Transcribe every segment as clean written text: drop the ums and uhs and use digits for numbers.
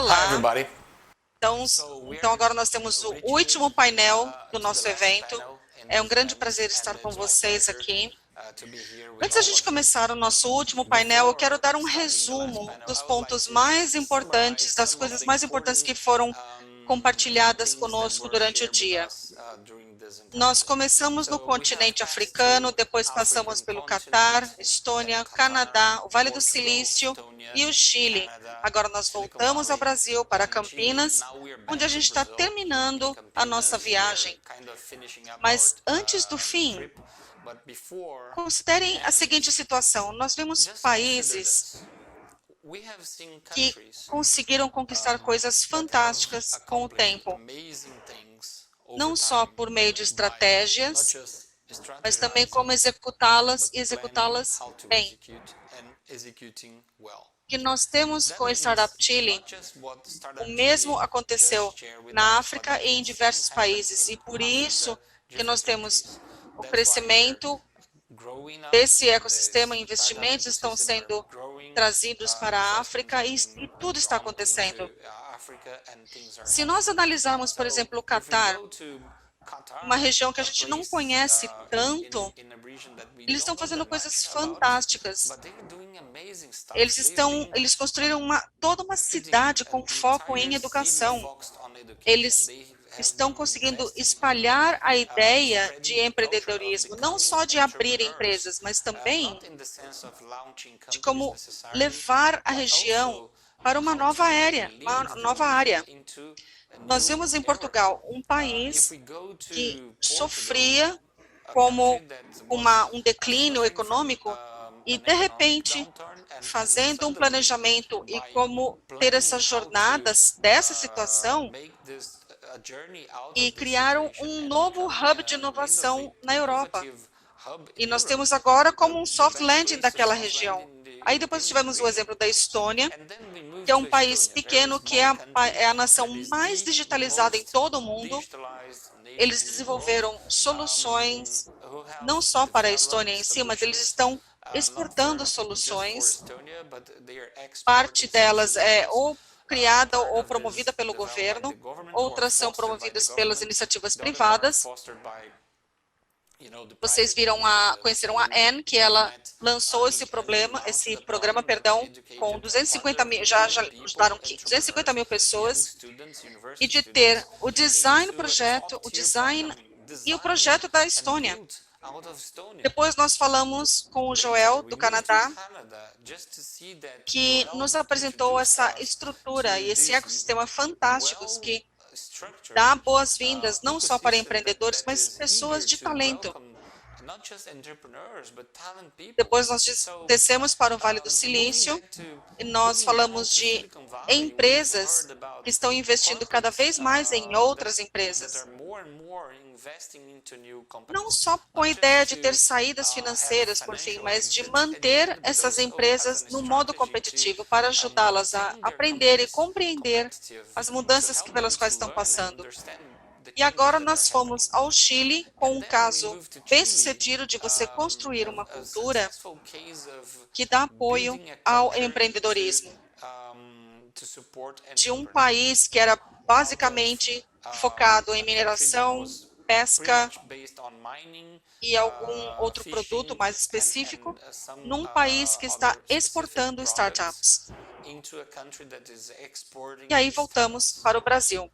Olá. everybody. Então agora nós temos o último painel do nosso evento. É um grande prazer estar com vocês aqui. Antes da gente começar o nosso último painel, eu quero dar um resumo dos pontos mais importantes, das coisas mais importantes que foram compartilhadas conosco durante o dia. Nós começamos no continente africano, depois passamos pelo Catar, Estônia, Canadá, o Vale do Silício e o Chile. Agora nós voltamos ao Brasil, para Campinas, onde a gente está terminando a nossa viagem. Mas antes do fim, considerem a seguinte situação. Nós vimos países que conseguiram conquistar coisas fantásticas com o tempo. Não só por meio de estratégias, mas também como executá-las e executá-las bem. O que nós temos com a Startup Chile, o mesmo aconteceu na África e em diversos países, e por isso que nós temos o crescimento desse ecossistema, investimentos estão sendo trazidos para a África e tudo está acontecendo. Se nós analisarmos, por exemplo, o Catar, uma região que a gente não conhece tanto, eles estão fazendo coisas fantásticas. Eles construíram toda uma cidade com foco em educação. Eles estão conseguindo espalhar a ideia de empreendedorismo, não só de abrir empresas, mas também de como levar a região para uma nova área. Nós vimos em Portugal um país que sofria como um declínio econômico e, de repente, fazendo um planejamento e como ter essas jornadas dessa situação, e criaram um novo hub de inovação na Europa. E nós temos agora como um soft landing daquela região. Aí depois tivemos o exemplo da Estônia, que é um país pequeno, que é a nação mais digitalizada em todo o mundo. Eles desenvolveram soluções, não só para a Estônia em si, mas eles estão exportando soluções. Parte delas é ou criada ou promovida pelo governo, outras são promovidas pelas iniciativas privadas. Vocês conheceram a Anne, que ela lançou esse programa, com 250 mil, já ajudaram 250 mil pessoas, e de ter o design e o projeto da Estônia. Depois nós falamos com o Joel, do Canadá, que nos apresentou essa estrutura e esse ecossistema fantásticos que dá boas-vindas não só para empreendedores, mas pessoas de talento. Depois nós descemos para o Vale do Silício e nós falamos de empresas que estão investindo cada vez mais em outras empresas. Não só com a ideia de ter saídas financeiras, por fim, mas de manter essas empresas no modo competitivo para ajudá-las a aprender e compreender as mudanças pelas quais estão passando. E agora nós fomos ao Chile com um caso bem-sucedido de você construir uma cultura que dá apoio ao empreendedorismo. De um país que era basicamente focado em mineração, pesca e algum outro produto mais específico, num país que está exportando startups. E aí voltamos para o Brasil.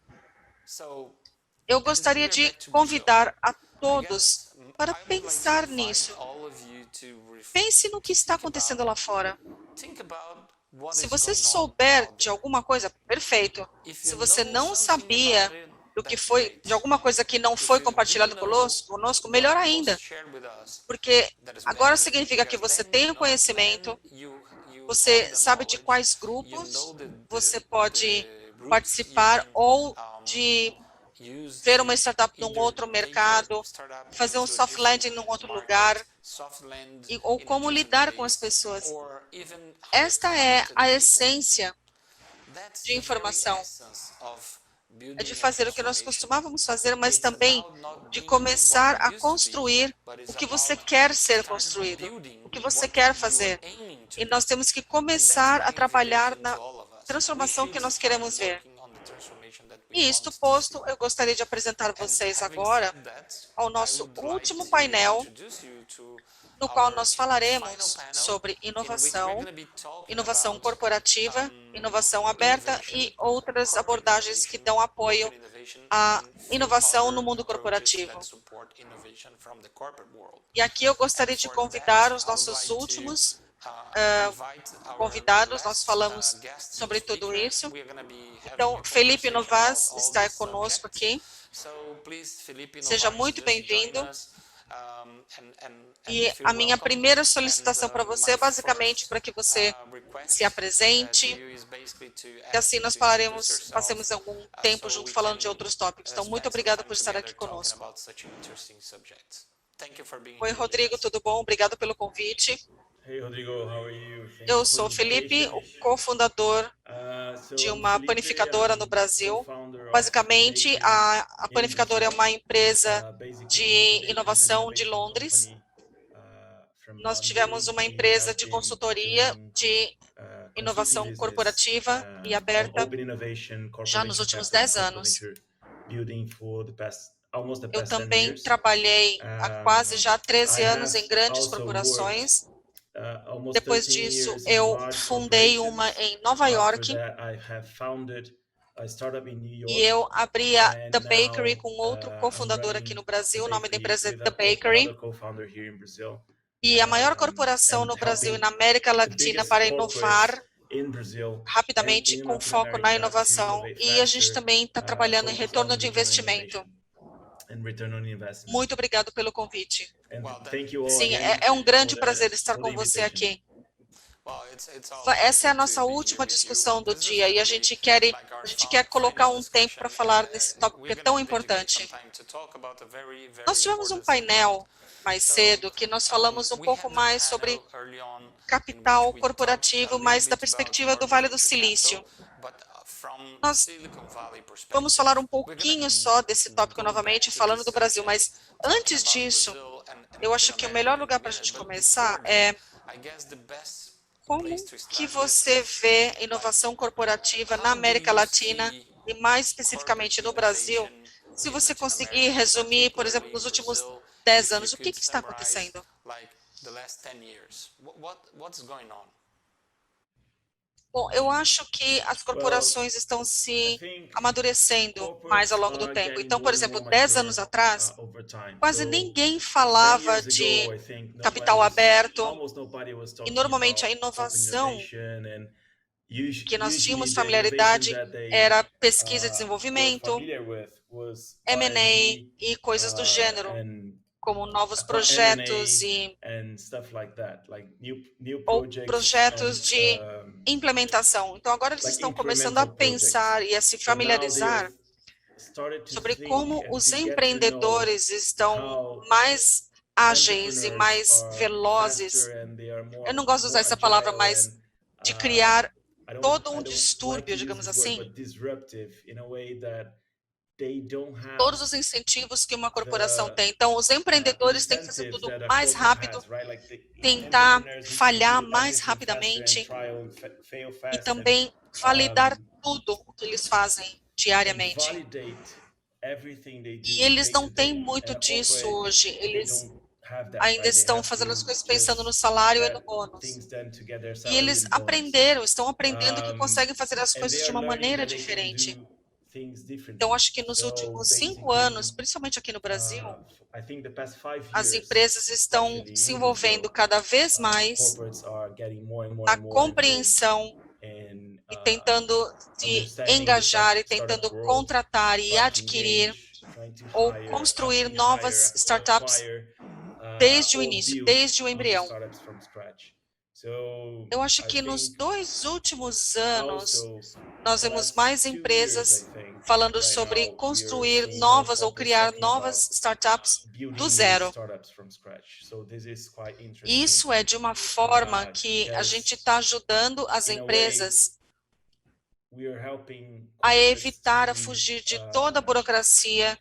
Eu gostaria de convidar a todos para pensar nisso. Pense no que está acontecendo lá fora. Se você souber de alguma coisa, perfeito. Se você não sabia de alguma coisa que não foi compartilhada conosco, melhor ainda. Porque agora significa que você tem o conhecimento, você sabe de quais grupos você pode participar ou de ver uma startup num outro mercado, fazer um soft landing num outro lugar, ou como lidar com as pessoas. Esta é a essência de informação. É de fazer o que nós costumávamos fazer, mas também de começar a construir o que você quer ser construído, o que você quer fazer. E nós temos que começar a trabalhar transformação que nós queremos ver. E isto posto, eu gostaria de apresentar vocês agora ao nosso último painel, no qual nós falaremos sobre inovação, inovação corporativa, inovação aberta e outras abordagens que dão apoio à inovação no mundo corporativo. E aqui eu gostaria de convidar os nossos últimos convidados, nós falamos sobre tudo isso. Então, Felipe Novas está conosco aqui. Seja muito bem-vindo. E a minha primeira solicitação para você é basicamente para que você se apresente, e assim nós passemos algum tempo junto falando de outros tópicos. Então, muito obrigado por estar aqui conosco. Oi, Rodrigo, tudo bom? Obrigado pelo convite. Hey, Rodrigo, how are you? Eu sou Felipe, o cofundador de uma panificadora no Brasil. Basicamente, a panificadora é uma empresa de inovação de Londres. Nós tivemos uma empresa de consultoria de inovação corporativa e aberta já nos últimos 10 anos. Eu também trabalhei há quase já 13 anos em grandes corporações. Depois disso, eu fundei uma em Nova York e eu abri a The Bakery com outro cofundador aqui no Brasil. O nome da empresa é The Bakery. E a maior corporação no Brasil e na América Latina para inovar rapidamente com foco na inovação. E a gente também está trabalhando em retorno de investimento. Muito obrigado pelo convite. Sim, é um grande prazer estar com você aqui. Essa é a nossa última discussão do dia e a gente quer colocar um tempo para falar desse tópico que é tão importante. Nós tivemos um painel mais cedo que nós falamos um pouco mais sobre capital corporativo, mas da perspectiva do Vale do Silício. Nós vamos falar um pouquinho só desse tópico novamente, falando do Brasil, mas antes disso, eu acho que o melhor lugar para a gente começar é como que você vê inovação corporativa na América Latina e mais especificamente no Brasil. Se você conseguir resumir, por exemplo, nos últimos 10 anos, o que está acontecendo? Bom, eu acho que as corporações estão se amadurecendo mais ao longo do tempo. Então, por exemplo, 10 anos atrás, quase ninguém falava de capital aberto. E, normalmente, a inovação que nós tínhamos familiaridade era pesquisa e desenvolvimento, M&A e coisas do gênero, como novos projetos ou projetos de implementação. Então, agora eles estão começando a pensar e a se familiarizar sobre como os empreendedores estão mais ágeis e mais velozes. Eu não gosto de usar essa palavra, mas de criar todo um distúrbio, digamos assim. Todos os incentivos que uma corporação tem. Então, os empreendedores têm que fazer tudo mais rápido, tentar falhar mais rapidamente e também validar tudo o que eles fazem diariamente. E eles não têm muito disso hoje. Eles ainda estão fazendo as coisas pensando no salário e no bônus. E eles estão aprendendo que conseguem fazer as coisas de uma maneira diferente. Então, acho que nos últimos 5 anos, principalmente aqui no Brasil, as empresas estão se envolvendo cada vez mais na compreensão e tentando se engajar e tentando contratar e adquirir ou construir novas startups desde o início, desde o embrião. Eu acho que nos 2 últimos anos, nós vemos mais empresas falando sobre construir novas ou criar novas startups do zero. E isso é de uma forma que a gente está ajudando as empresas a evitar, a fugir de toda a burocracia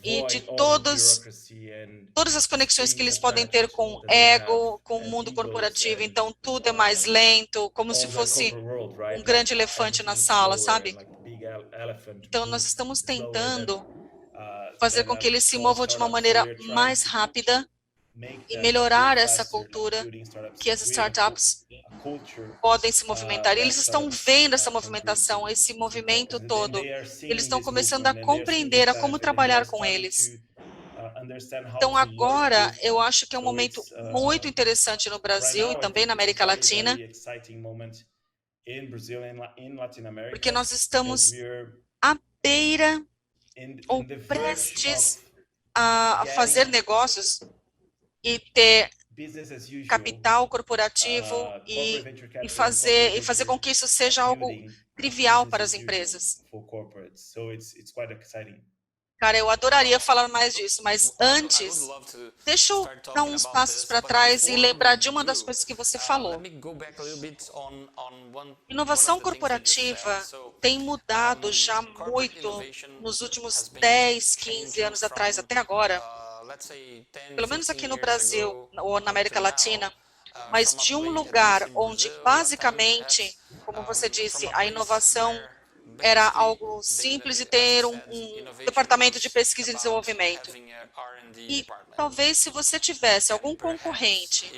e de avoid all the todas bureaucracy and as conexões que being eles podem ter attracted com that they have ego, com o as mundo egos corporativo. and Então, tudo é mais lento, como se all the fosse corporate world, um right? Like grande elefante na everything is sala, slower and sabe? like the big elephant Então, nós moves estamos slower than tentando fazer com que a eles se small movam de uma startup. So maneira we're trying mais to rápida make e that go melhorar essa faster, like cultura building startups que as with startups a culture podem se movimentar. E eles that estão startups vendo essa contribute movimentação, esse to movimento corporates. And todo. they are Eles seeing estão this começando a movement and they are seeing this compreender a como benefit and they are trabalhar com starting eles. to understand how Então, to work agora, with eu them. acho que é um So momento it's muito interessante no right Brasil e now I também think na it's a América very, Latina, very exciting moment in Brazil and in Latin porque America nós because estamos we're à beira ou in the verge of prestes a fazer getting negócios e ter business as usual, capital corporativo corporate venture e capital and corporate fazer com venture que isso seja algo building trivial business para as as usual empresas. for corporates. So it's quite exciting. Cara, eu adoraria falar mais disso, mas antes, deixa eu dar uns passos para trás e lembrar de uma das coisas que você falou. Inovação corporativa tem mudado já muito nos últimos 10, 15 anos atrás, até agora, pelo menos aqui no Brasil ou na América Latina, mas de um lugar onde, basicamente, como você disse, a inovação era algo simples e ter um departamento de pesquisa e desenvolvimento. E talvez se você tivesse algum concorrente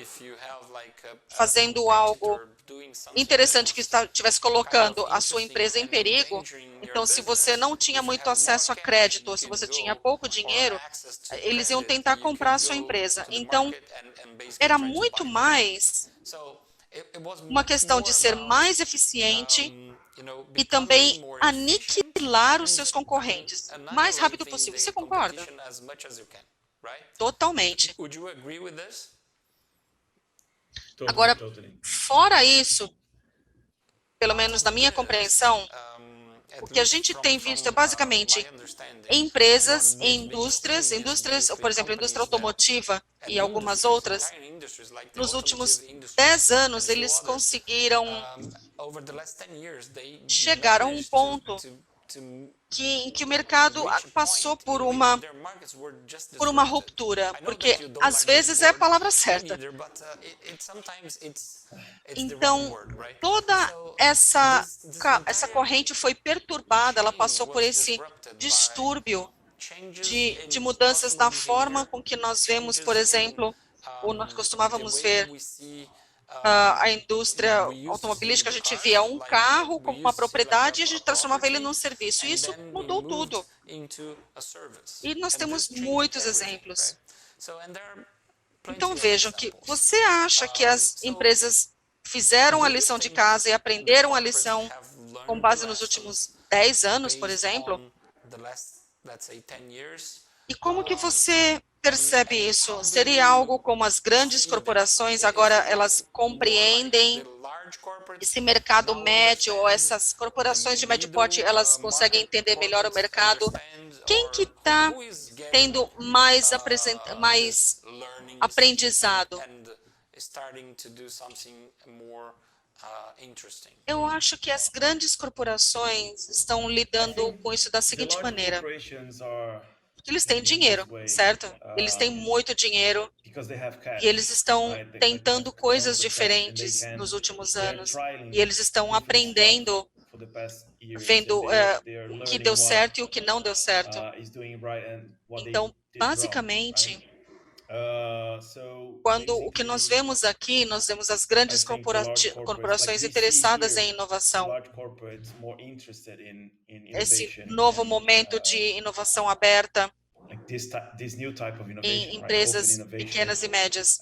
fazendo algo interessante que estivesse colocando a sua empresa em perigo, então se você não tinha muito acesso a crédito ou se você tinha pouco dinheiro, eles iam tentar comprar a sua empresa. Então, era muito mais uma questão de ser mais eficiente e também aniquilar os seus concorrentes o mais rápido possível. Você concorda? Totalmente. Agora, fora isso, pelo menos na minha compreensão, o que a gente tem visto é basicamente empresas, indústrias, por exemplo, a indústria automotiva e algumas outras, nos últimos 10 anos, eles conseguiram chegar a um ponto em que o mercado passou por uma ruptura, porque às vezes é a palavra certa. Então, toda essa corrente foi perturbada, ela passou por esse distúrbio de mudanças na forma com que nós vemos, por exemplo, ou nós costumávamos ver a indústria automobilística, a gente via um carro como uma propriedade e a gente transformava ele num serviço. E isso mudou tudo. E nós temos muitos exemplos. Então vejam que você acha que as empresas fizeram a lição de casa e aprenderam a lição com base nos últimos 10 anos, por exemplo? E como que você percebe isso? Seria algo como as grandes corporações agora elas compreendem esse mercado médio, ou essas corporações de médio porte, elas conseguem entender melhor o mercado? Quem que está tendo mais aprendizado? Eu acho que as grandes corporações estão lidando com isso da seguinte maneira. Eles têm dinheiro, certo? Eles têm muito dinheiro e eles estão tentando coisas diferentes nos últimos anos. E eles estão aprendendo, vendo o que deu certo e o que não deu certo. Então, basicamente, quando o que nós vemos aqui, nós vemos as grandes corporações interessadas em inovação. Esse novo momento de inovação aberta em empresas pequenas e médias.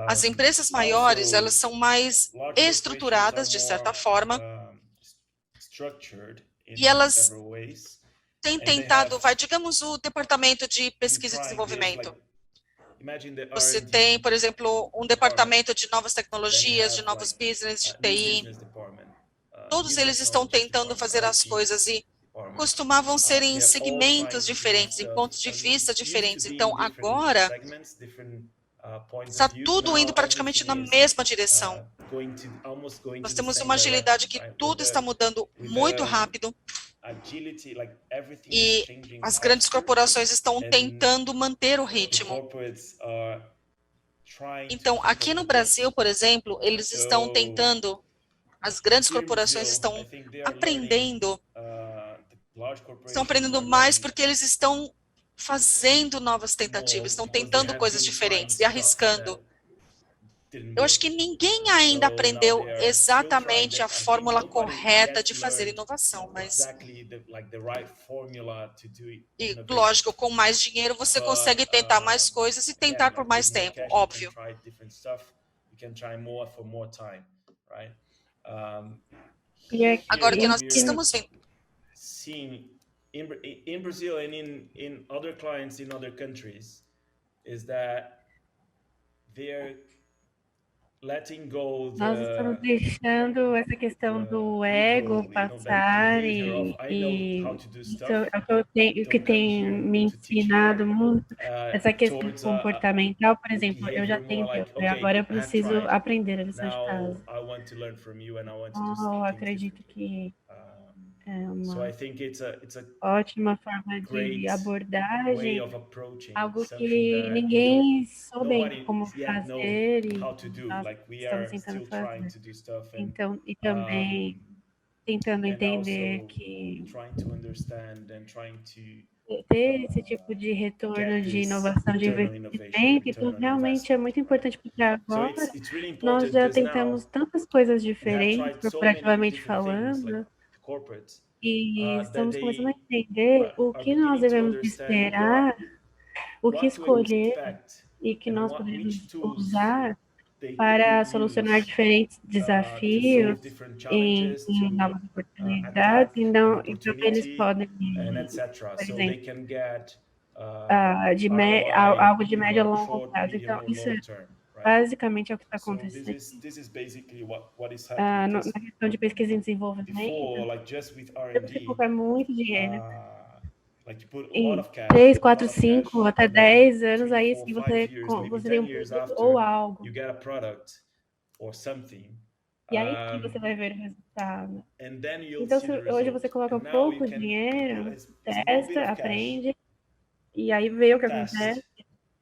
As empresas maiores, elas são mais estruturadas, de certa forma, e elas têm tentado, digamos, o departamento de pesquisa e desenvolvimento. Você tem, por exemplo, um departamento de novas tecnologias, de novos business, de TI. Todos eles estão tentando fazer as coisas e costumavam ser em segmentos diferentes, em pontos de vista diferentes. Então, agora, está tudo indo praticamente na mesma direção. Nós temos uma agilidade que tudo está mudando muito rápido. agility, like everything is E changing as fast. grandes corporações estão And tentando manter o the ritmo. corporates are trying to Então, keep aqui up no with them. Brasil, por exemplo, eles estão So tentando, as grandes here in corporações Brazil, I estão think they are learning. aprendendo, The large estão corporations aprendendo are mais learning porque eles estão fazendo novas tentativas, more estão because they tentando have coisas been trying diferentes e stuff arriscando. that didn't Eu acho work. que ninguém ainda So now aprendeu they are still trying exatamente that. a I think fórmula nobody correta yet de fazer learned inovação, mas, exactly the right formula to do e, innovation. lógico, com mais dinheiro você consegue But tentar mais coisas e tentar again, por like with mais more tempo, cash, you can óbvio. try different stuff. You can try more for more time, right? Agora, o que What nós we're estamos vendo, seeing in Brazil and in other clients in other countries is that they're letting go Nós estamos deixando essa questão do ego ego, that passar behavior of I know how to do isso stuff. é o que eu tenho, o que Don't come tem here me to teach me. ensinado muito, essa questão Towards comportamental, por exemplo, eu já behavior more tentei, like, okay, agora eu I have preciso tried. aprender a lição de Now casa. I want to learn from you and I want to do Eu things acredito differently. que é So I uma think it's a ótima forma de great way abordagem, of approaching algo something que that ninguém soube ainda nobody como yet know fazer e how to do. nós Like we estamos are tentando still trying fazer. to do stuff Então, e também tentando and entender also que trying to understand and trying to ter esse tipo de retorno get de this inovação, de return on innovation, investimento, return então on realmente é investment. muito importante, porque So agora it's really nós important já because now tentamos tantas coisas we have diferentes, tried so many corporativamente different things like falando, corporate e that estamos começando a they entender o are que nós beginning to devemos understand esperar, o que what to escolher expect e que and nós which podemos tools usar they para could solucionar use diferentes to solve desafios different em challenges, to novas oportunidades, attack an então eles opportunity, podem, and etc. por So they exemplo, can get algo ROI de in médio a the longo short, prazo. medium, Então, or isso long term, right? basicamente é o que está So acontecendo this is basically what is happening. na Because questão de pesquisa e before, desenvolvimento. like just with Se você R&D, colocar muito dinheiro like you put a lot em of cash, 3, a lot 4, of cash, 5, até and then 10 anos, 3, aí 4, sim 5 years, maybe você tem 10 um years produto ou after, algo. you get a product or something. E aí sim você vai ver o resultado. And then you'll Então, see the hoje result. você coloca And now you pouco can dinheiro, put a small bit testa, of cash, aprende, e aí vê o que acontece, test,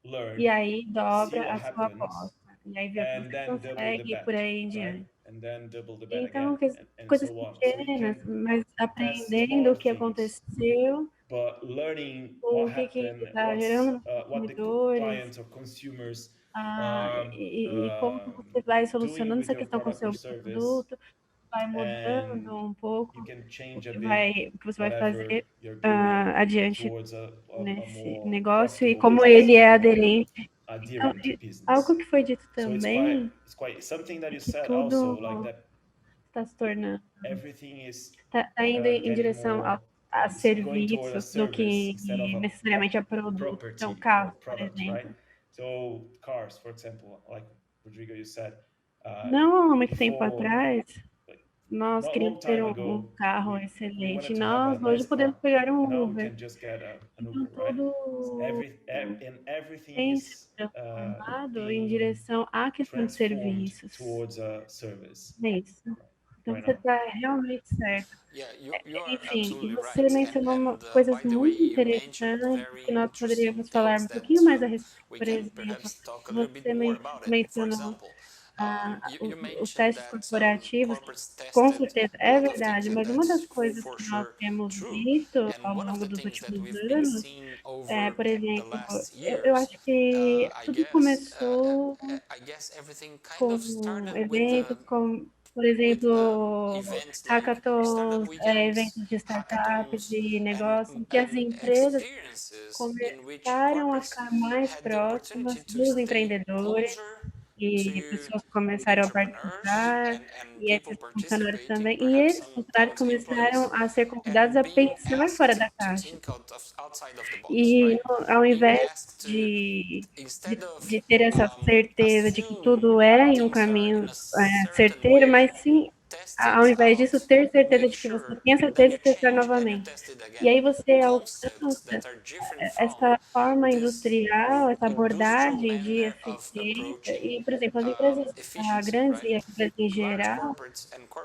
learn, e aí see dobra what a sua happens, aposta. E aí vê o que and você then double the consegue e por bet, aí em right? diante. And then double the bet Então, again, and coisas so on. So you pequenas, can mas test aprendendo smaller o que things, aconteceu, but learning o what que happened, está gerando nos what the consumidores, clients or consumers e como que você vai doing solucionando with essa your questão com o product or seu service, produto, vai and mudando um pouco you can change a o bit que você vai whatever fazer you're doing adiante towards a nesse more negócio e profitable como business, ele é a more aderente. Então, adherent business. algo que foi dito So também it's quite something that é you que said tudo also, like that está se tornando, everything is está indo em getting direção more, a is going toward a serviços do service que instead of a necessariamente a produto. Então, property or carros, por product, right? exemplo. So cars, for example, like Rodrigo, you said, Não há muito tempo before, atrás, like nós not queríamos long ter time um ago, carro we excelente. wanted to have a Nós hoje nice podemos car, pegar and um now we Uber. can just get an Então, Uber, right? tudo Everything tem se is transformado em being direção à questão de transformed serviços. towards a service. É isso. Então, Right você now. está realmente certo. Yeah, you are Enfim, e absolutely você right. mencionou And coisas by the way, muito you mentioned interessantes very que nós interesting poderíamos falar um things that pouquinho mais a respeito. we Por can exemplo, perhaps talk a little bit você more about it. For mencionou example, you os mentioned testes that corporativos, corporates com tested certeza a é lot of verdade, things, and mas uma das that's coisas for que nós sure temos true. visto And ao one of longo the dos things that últimos we've been anos seeing over por the exemplo, last eu years, acho que I tudo guess, começou I guess everything kind com of started with eventos como, por with exemplo, events like hackathons, startup weekends, eventos de startups, hackathons, de and negócios, em que as empresas experiences in which começaram a corporates ficar mais had the opportunity próximas to dos stay empreendedores closer e to pessoas começaram a entrepreneurs participar, and e people esses funcionários participating, também, e perhaps esses some funcionários talented employees, começaram a ser convidados and a being pensar fora asked da to caixa. think outside of the box, E right? ao Being invés asked to, instead of de ter essa certeza de que assume tudo é em um things are in caminho a certain certeiro, way, mas sim ao invés disso, ter certeza de que você tem a certeza e testar novamente. E aí você alcança essa forma industrial, essa abordagem de eficiência. E, por exemplo, as empresas grandes e as empresas em geral,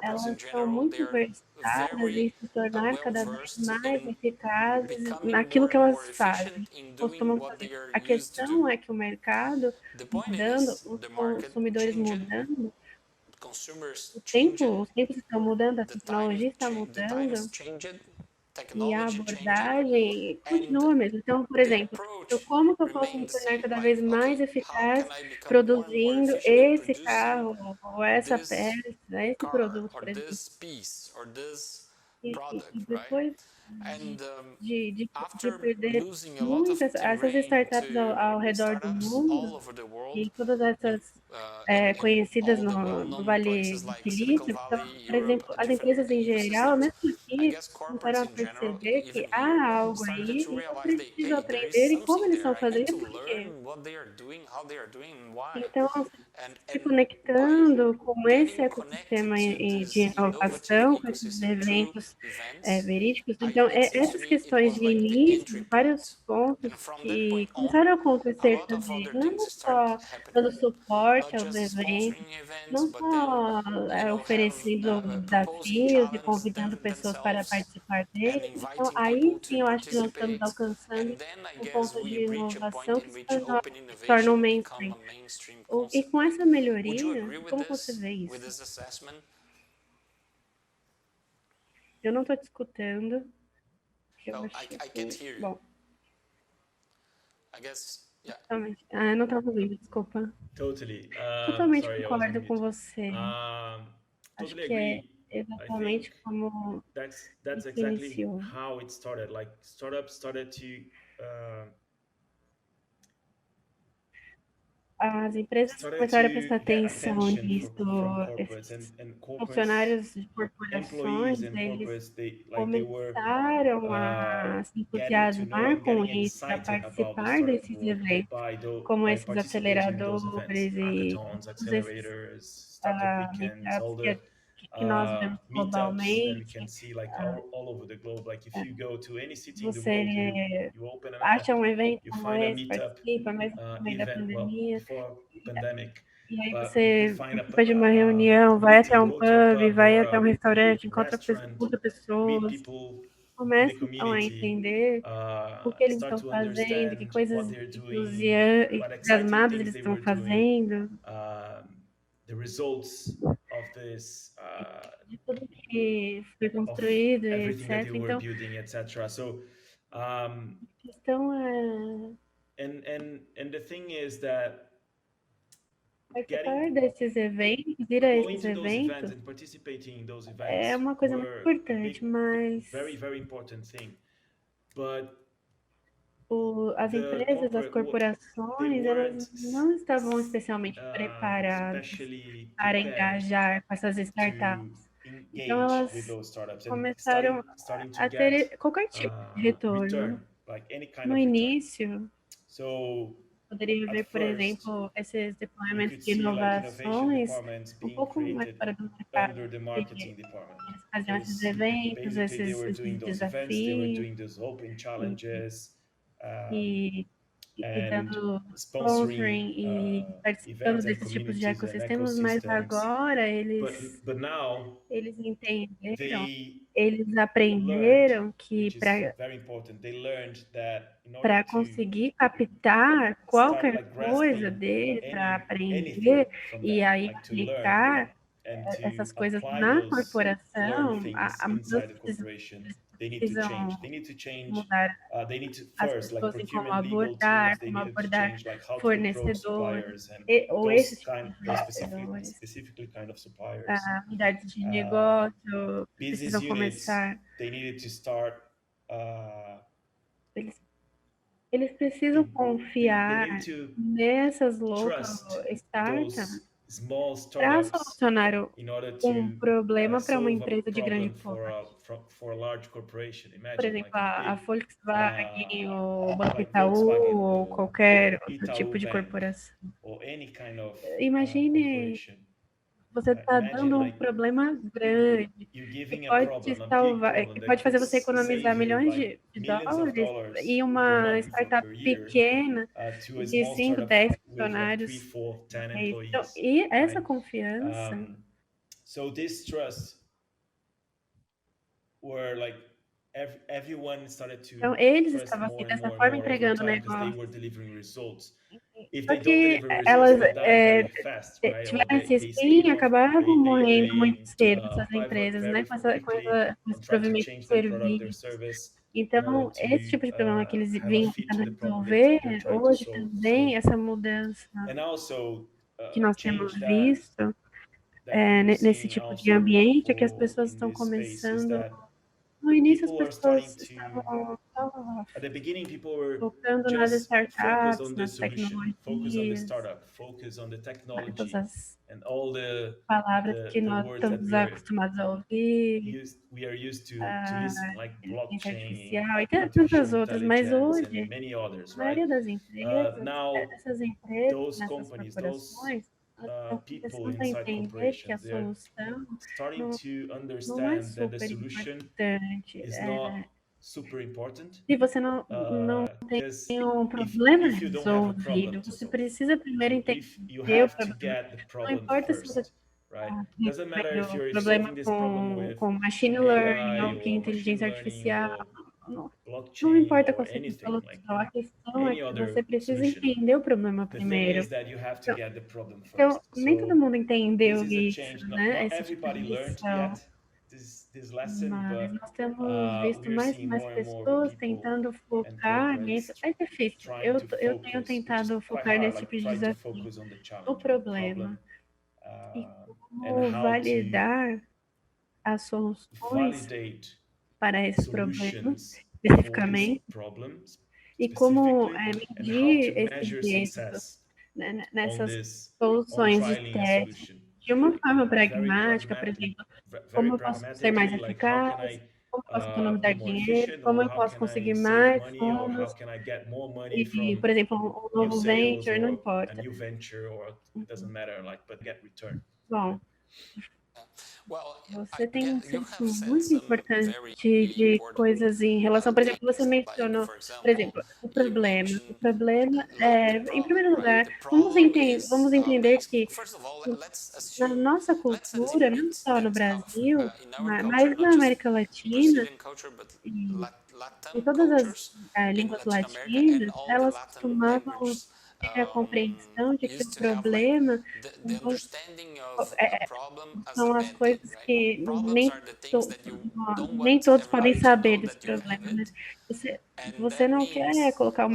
elas são muito versadas em se tornar cada vez mais eficazes naquilo que elas fazem, costumam fazer. A questão é que o mercado mudando, os consumidores mudando, os tempos estão mudando, a tecnologia está mudando, e a abordagem continua mesmo. Então, por exemplo, como que eu posso me tornar cada vez mais eficaz produzindo esse carro, ou essa peça, esse produto, por exemplo? E depois de perder muitas, essas startups ao redor do mundo, e todas essas conhecidas no Vale do Silício, então, por exemplo, as empresas em geral, mesmo aqui, começaram a perceber que há algo aí e eu preciso aprender e como eles estão fazendo e por quê. Então, se conectando com esse ecossistema de inovação, com esses eventos verídicos, então, essas questões de início, vários pontos que começaram a acontecer também, não só dando suporte aos eventos, não só oferecendo desafios e convidando pessoas para participar deles. Então, aí sim eu acho que nós estamos alcançando um ponto de inovação que se torna um mainstream. E com essa melhoria, como você vê isso? Eu não estou te escutando. Eu acho que... Bom. Totalmente. Eu não estava ouvindo, desculpa. Totally. Totalmente Sorry, I was on concordo com mute. você. Acho Totally que é agree. exatamente como That's isso exactly iniciou. how it started. Like startups started to As empresas começaram a prestar get atenção attention nisso. from corporates Esses and corporates, funcionários de corporações, employees and eles corporates. They were começaram a se getting to know entusiasmar and com getting isso, a excited about the participar startup desses world eventos, como by esses participating in those aceleradores events, e hackathons, todos esses accelerators, startup weekends, meetups all the que nós vemos meetups that we globalmente. can see like all over the globe. Like if you go to any city in the Você world, you open an app, acha um evento you como find a esse, meetup participa, mesmo no meio da event. Well, pandemia, before pandemic, e aí but you você find participa de uma reunião, a vai meeting, até um go to a pub, pub vai or até um a restaurante, restaurant, encontra meet pessoas, people in the começam então a community, entender o que eles start estão to fazendo, que understand what coisas they're doing, what exciting entusiasmadas things eles they estão were doing, fazendo, the results of this, de tudo que foi of construído e everything that they etc. were Então, building, etc. So, a questão é and the thing is that participar desses eventos, ir a going esses to those events eventos, and participating in those é events uma coisa muito were a importante, mas very important thing. But as empresas, as they corporações, elas weren't não estavam especialmente preparadas especially para prepared engajar com essas to startups. Então, engage with elas those startups and começaram starting to a get ter qualquer tipo de retorno. return, like any kind No of return. início, So poderia at ver, por first, exemplo, esses you deployments could de see like innovation inovações departments um being pouco mais created fora do mercado, under the porque marketing department. eles faziam esses Because eventos, basically they were doing esses those events, they were desafios, doing those open e, challenges, e, e and dando sponsoring sponsoring e participando events and desses tipos de communities and ecossistemas, mas ecosystems. agora But now eles entenderam, they eles learned, aprenderam que which is very important, they learned that in order para to conseguir captar start qualquer like coisa grasping dele, para anything aprender from e that, aí like to learn aplicar and essas to coisas apply na those learned corporação, things a inside mudança the eles corporation, precisam they need to change mudar they need to as first, like pessoas em procurement legal teams, they como needed to abordar change like how to approach fornecedores, suppliers and ou esses tipos de those fornecedores. specifically kind of suppliers. Unidades de negócio Business precisam units, começar, they needed to start eles, eles precisam they needed confiar to nessas local trust startups those small para startups solucionar in order um to problema para uma solve a empresa de grande problem porte. for a large corporation. Por Imagine exemplo, like a a big Volkswagen, ou o Banco like Itaú, Volkswagen ou or qualquer outro tipo Itaú de Bank corporação. or any kind of Imagine corporation. você está dando um problema grande, que pode te salvar, que pode fazer você economizar milhões de dólares e uma startup pequena de 5, 10 funcionários. Então, e essa confiança. So this trust were like everyone started to Então, eles trust estavam assim, more and dessa more and forma more over entregando o time because they negócio. were delivering results. If Só they don't que deliver results, elas they die very fast, right? Or tiveram esse they sim, spin off, acabavam morrendo muito they cedo, essas pivot empresas, né? very quickly Com and esse try to provimento de change their product, their serviços. service in order Então, esse to tipo de problema que eles have a vinham fit to tentando the problem resolver, they're trying to hoje solve. também, essa mudança And also que nós temos change visto that we're nesse seeing tipo de also ambiente, é que as for pessoas in estão this space is começando. that No início, as people are starting pessoas to estavam at the beginning people were focando nas just focused startups, on the nas solution, focus on the tecnologias, startup, focus on the todas technology as and all the palavras que the nós words that estamos acostumados a ouvir, we are used to listen, like inteligência blockchain, artificial e artificial tantas outras, mas intelligence, and hoje, many others, a right? maioria das empresas, Now essas empresas, those nessas companies, those corporações, elas estão people começando a inside entender que a corporations, they're solução starting não, to não é understand that the super solution importante. is not super important Se você não because tem um problema if you don't have a problem resolvido, to você solve, precisa primeiro so if you entender o have to problema. get the Não problem importa se você first, right? tem Doesn't matter if o you're problema solving this problem with com machine learning AI ou que or machine inteligência learning artificial. or Não, não blockchain importa or qual seja a anything like solução, a questão é any que other você precisa solution. entender o problema The thing primeiro. is that you have to get the problem Então, first. nem todo So mundo this entendeu is a isso, change. né? Not Esse tipo everybody de learned lição. yet this lesson, Mas but nós temos visto we're mais e seeing mais more and more pessoas people tentando and focar nisso. companies É difícil. trying to Eu tenho focus, which is tentado quite focar hard, nesse like tipo de try to desafio, focus on the no challenge, on the problema, problem, e and como how to validar as soluções validate para esse problema, solutions for this especificamente, problem e como specifically, and how medir to esses measure êxitos, success né, on nessas this, on soluções de trialing a teste solution. de uma forma Very pragmática, por pragmatic, exemplo, very como eu posso ser mais pragmatically, like how can eficaz, I como eu posso economizar be more dinheiro, efficient, como or eu how posso can I conseguir save mais money, or how fundos, can I get more money e, from por exemplo, um new novo sales venture, não or a importa. new venture, or it doesn't matter, like, but get return. Bom, você tem um senso muito importante de coisas em relação, por exemplo, você mencionou, por exemplo, o problema. O problema é, em primeiro lugar, vamos entender que na nossa cultura, não só no Brasil, mas na América Latina, e em todas as línguas latinas, elas costumavam ter a compreensão de que o problema não são as coisas que nem todos podem saber desse problema, né? Você não quer colocar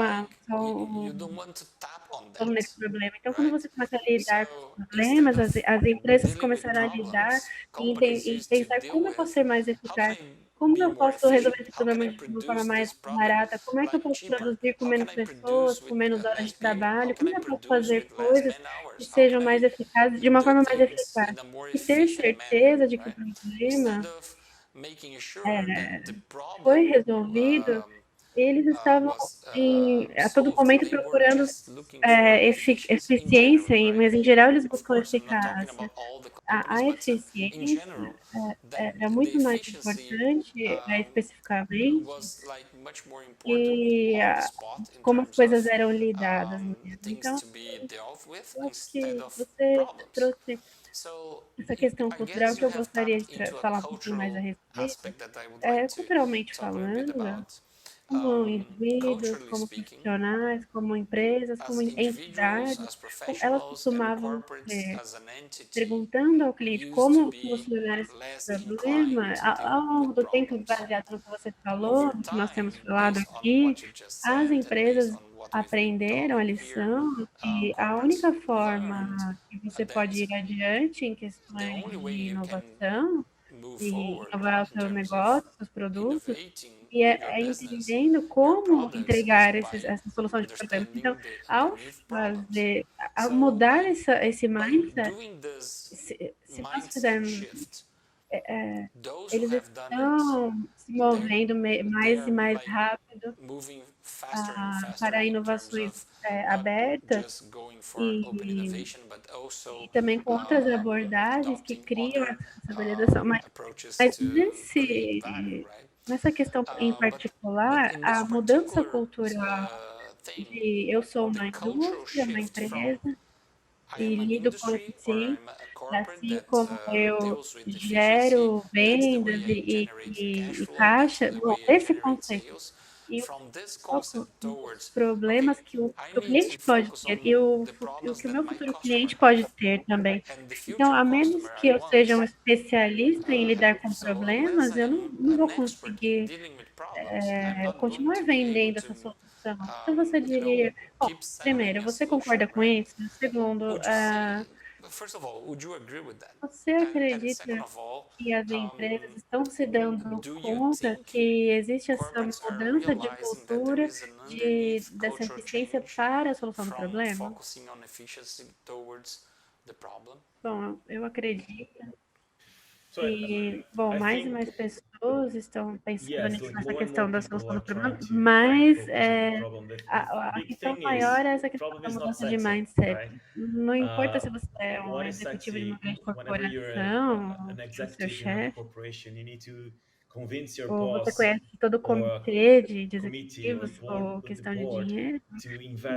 só nesse problema. Então, quando você começa a lidar com os problemas, as empresas começaram a lidar e pensar como eu posso ser mais eficaz, como eu posso resolver esse problema de uma forma mais barata, como é que eu posso produzir com menos pessoas, com menos horas de trabalho, como eu posso fazer coisas que sejam mais eficazes, de uma forma mais eficaz. E ter certeza de que o problema foi resolvido, eles estavam a todo momento procurando eficiência, mas em geral eles buscam eficácia. A eficiência é muito mais importante, especificamente, e como as coisas eram lidadas mesmo. Então, eu acho que você trouxe essa questão cultural que eu gostaria de falar um pouquinho mais a respeito. Culturalmente falando, como indivíduos, como profissionais, como empresas, como entidades, elas costumavam perguntando ao cliente como solucionar esse problema. Ao longo do tempo, baseado no que você falou, no que nós temos falado aqui, as empresas aprenderam a lição e a única forma que você pode ir adiante em questões de inovação e inovar o seu negócio, seus produtos, e entendendo como entregar essa solução de problema. Então, ao mudar esse mindset, se nós fizermos eles estão se movendo mais e mais rápido para inovações abertas e também com outras abordagens que criam essa responsabilização. Mas nessa questão em particular, a mudança cultural de eu sou uma indústria, uma empresa, e lido com eficiência, assim como eu gero vendas e caixa, bom, esse conceito. E os problemas que o cliente pode ter e o que o meu futuro cliente pode ter também. Então, a menos que eu seja um especialista em lidar com problemas, eu não vou conseguir continuar vendendo essa solução. Então, você diria, bom, primeiro, você concorda com isso? Segundo, você acredita que as empresas estão se dando conta que existe essa mudança de cultura dessa eficiência para a solução do problema? Bom, eu acredito que, bom, mais e mais pessoas estão pensando nessa questão da solução do problema, mas a questão maior é essa questão da mudança de mindset. Não importa se você é um executivo de uma grande corporação, se é o seu chefe, ou você conhece todo o comitê de executivos ou questão de dinheiro,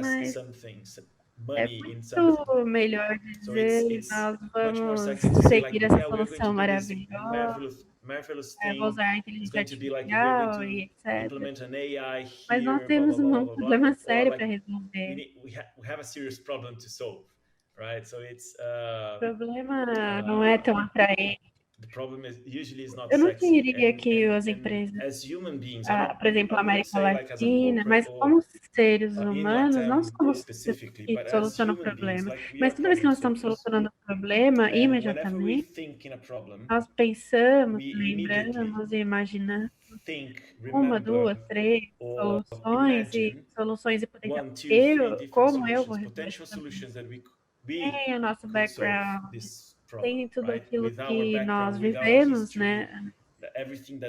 mas é muito melhor dizer nós vamos seguir essa solução maravilhosa, vou usar a inteligência artificial e etc. Mas nós temos um problema sério para resolver. O problema não é tão atraente. Eu não diria que as empresas, por exemplo, a América Latina, mas como seres humanos, não somos que solucionam o problema. Mas toda vez que nós estamos solucionando o problema, imediatamente, nós pensamos, lembramos e imaginamos uma, duas, três soluções e potencial. Como eu vou resolver esse problema? Tem o nosso background, tem tudo aquilo que nós vivemos, né?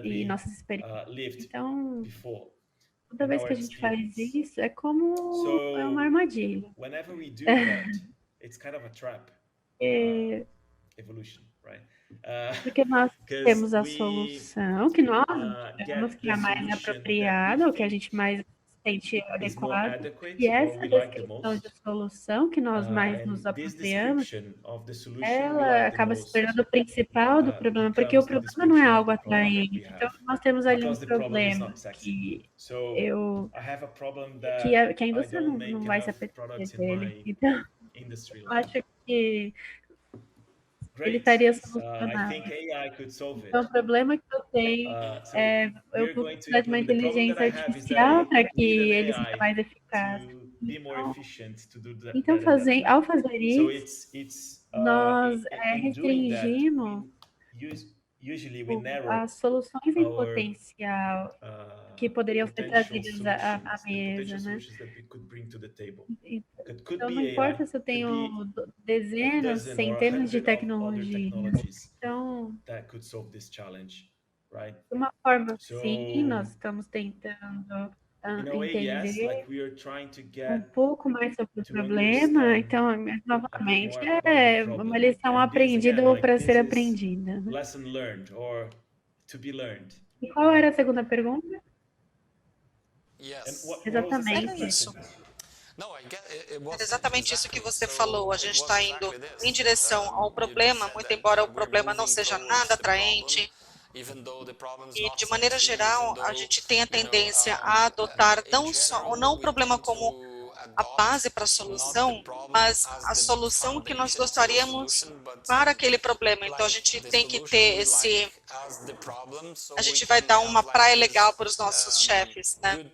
E nossas experiências. Então, toda vez que a gente faz isso, é como uma armadilha. Porque nós temos a solução que nós achamos que é a mais apropriada, o que a gente mais sente adequado, e essa descrição de solução que nós mais nos apropriamos, ela acaba se tornando o principal do problema, porque o problema não é algo atraente. Então, nós temos ali um problema que a indústria não vai se apetecer dele. Então, eu acho que ele estaria solucionado. Então, o problema que eu tenho eu vou precisar de uma inteligência artificial para que ele seja mais eficaz. Então ao fazer isso, nós restringimos as soluções em potencial que poderiam ser trazidas à mesa, né? Então, não importa se eu tenho dezenas, centenas de tecnologias. Então, de uma forma, sim, nós estamos tentando entender um pouco mais sobre o problema. Então, novamente, é uma lição aprendida ou para ser aprendida. E qual era a segunda pergunta? Exatamente. Era isso. É exatamente isso que você falou. A gente está indo em direção ao problema, muito embora o problema não seja nada atraente. E, de maneira geral, a gente tem a tendência a adotar não o problema como a base para a solução, mas a solução que nós gostaríamos para aquele problema. Então, a gente tem que ter a gente vai dar uma praia legal para os nossos chefes, né?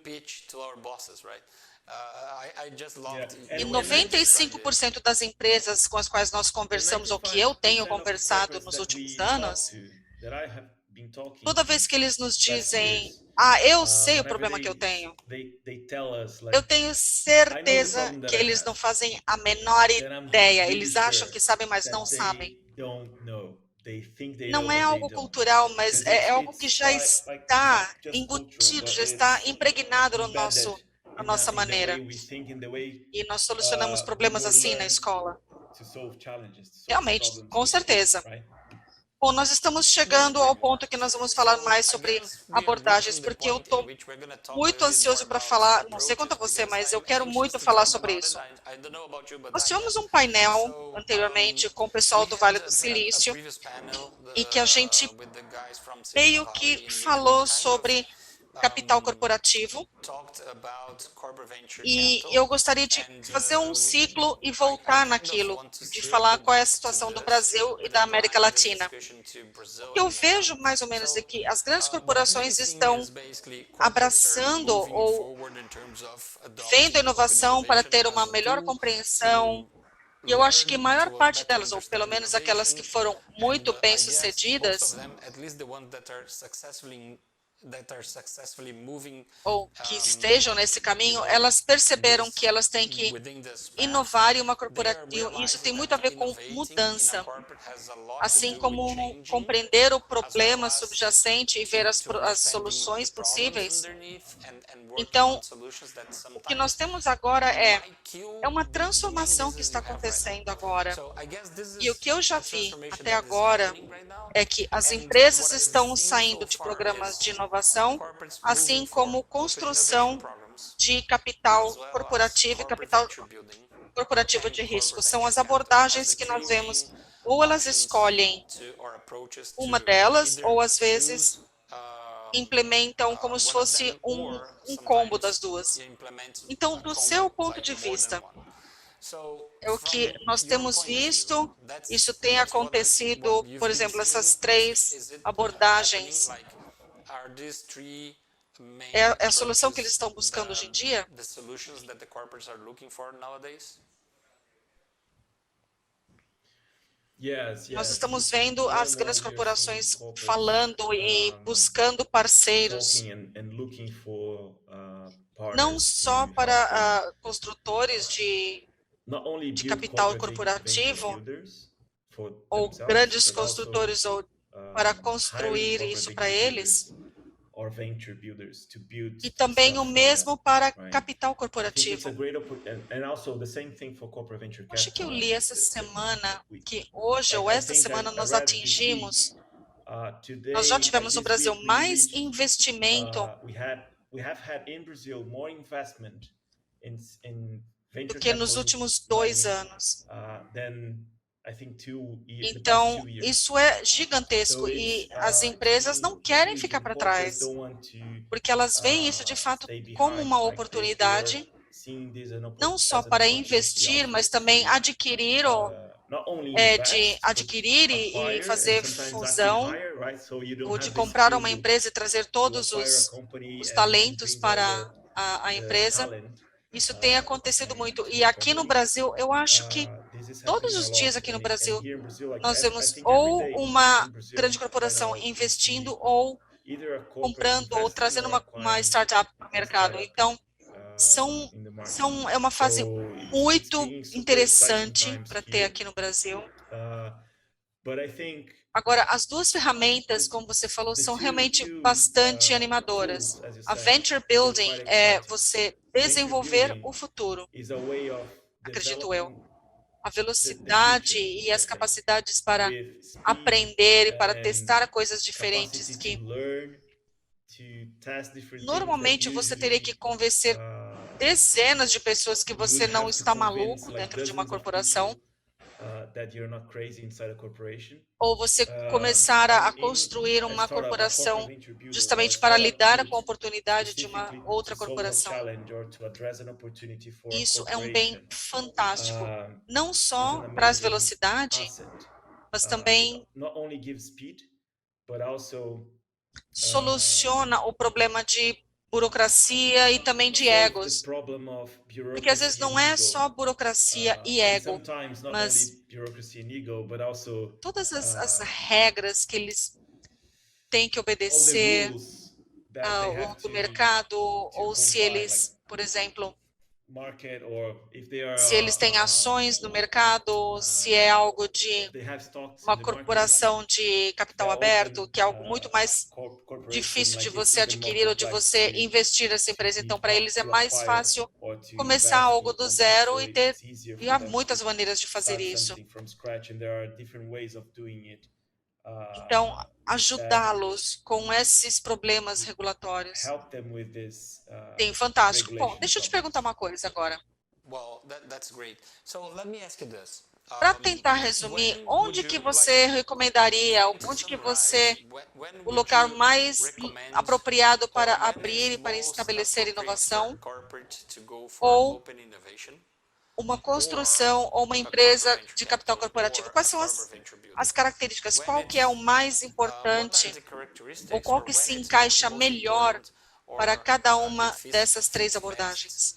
E 95% das empresas com as quais nós conversamos, ou que eu tenho conversado nos últimos anos, toda vez que eles nos dizem, eu sei o problema que eu tenho certeza que eles não fazem a menor ideia. Eles acham que sabem, mas não sabem. não é algo cultural, mas é algo que já está embutido, já está impregnado no na nossa maneira. E nós solucionamos problemas assim na escola. Realmente, com certeza. Bom, nós estamos chegando ao ponto que nós vamos falar mais sobre abordagens, porque eu estou muito ansioso para falar, não sei quanto a você, mas eu quero muito falar sobre isso. Nós tivemos um painel anteriormente com o pessoal do Vale do Silício e que a gente meio que falou sobre capital corporativo, e eu gostaria de fazer um ciclo e voltar naquilo, de falar qual é a situação do Brasil e da América Latina. O que eu vejo mais ou menos é que as grandes corporações estão abraçando ou vendo a inovação para ter uma melhor compreensão, e eu acho que a maior parte delas, ou pelo menos aquelas que foram muito bem-sucedidas, ou que estejam nesse caminho, elas perceberam que elas têm que inovar em uma corporativa, e isso tem muito a ver com mudança, assim como compreender o problema subjacente e ver as soluções possíveis. Então, o que nós temos agora é uma transformação que está acontecendo agora. E o que eu já vi até agora é que as empresas estão saindo de programas de inovação, assim como construção de capital corporativo e capital corporativo de risco. São as abordagens que nós vemos, ou elas escolhem uma delas, ou às vezes implementam como se fosse um combo das duas. Então, do seu ponto de vista, é o que nós temos visto, isso tem acontecido, por exemplo, essas três abordagens, é a solução que eles estão buscando hoje em dia? Nós estamos vendo as grandes corporações falando e buscando parceiros, não só para construtores de capital corporativo, ou grandes construtores, ou para construir isso para eles, e também o mesmo para capital corporativo. Acho que eu li essa semana que hoje ou esta semana nós atingimos, nós já tivemos no Brasil mais investimento do que nos últimos 2 anos. Então, isso é gigantesco e as empresas não querem ficar para trás, porque elas veem isso de fato como uma oportunidade, não só para investir, mas também adquirir e fazer fusão, ou de comprar uma empresa e trazer todos os talentos para a empresa. Isso tem acontecido muito. E aqui no Brasil, eu acho que todos os dias aqui no Brasil, nós vemos ou uma grande corporação investindo, ou comprando, ou trazendo uma startup para o mercado. Então, é uma fase muito interessante para ter aqui no Brasil. Agora, as duas ferramentas, como você falou, são realmente bastante animadoras. A Venture Building é você desenvolver o futuro, acredito eu. A velocidade e as capacidades para aprender e para testar coisas diferentes que normalmente você teria que convencer dezenas de pessoas que você não está maluco dentro de uma corporação, ou você começar a construir uma corporação justamente para lidar com a oportunidade de uma outra corporação. Isso é um bem fantástico, não só traz velocidade, mas também soluciona o problema de burocracia e também de egos. Porque às vezes não é só burocracia e ego, mas todas as regras que eles têm que obedecer do mercado, ou se eles, por exemplo, market or if they are se eles têm ações no mercado, se é algo de they have stocks uma in the market, corporação de capital they're aberto, often que é algo muito mais corporation, difícil de like it's você even more adquirir ou de complex você investir nessa empresa. Então, para eles é to mais acquire fácil or to começar invest algo in do companies. zero So it's easier e for há them muitas to maneiras de fazer start isso. something from scratch, and there are different ways of doing it. Então, That ajudá-los com esses problemas regulatórios help them with this tem fantástico. Bom, regulation deixa eu te problems. perguntar uma coisa agora. Well, that's great. So let me ask you this. Para tentar resumir, onde que você recomendaria, onde que você, o lugar mais apropriado para abrir e para estabelecer inovação, ou uma construção ou uma empresa de capital corporativo? Quais são as características? Qual que é o mais importante ou qual que se encaixa melhor para cada uma dessas três abordagens?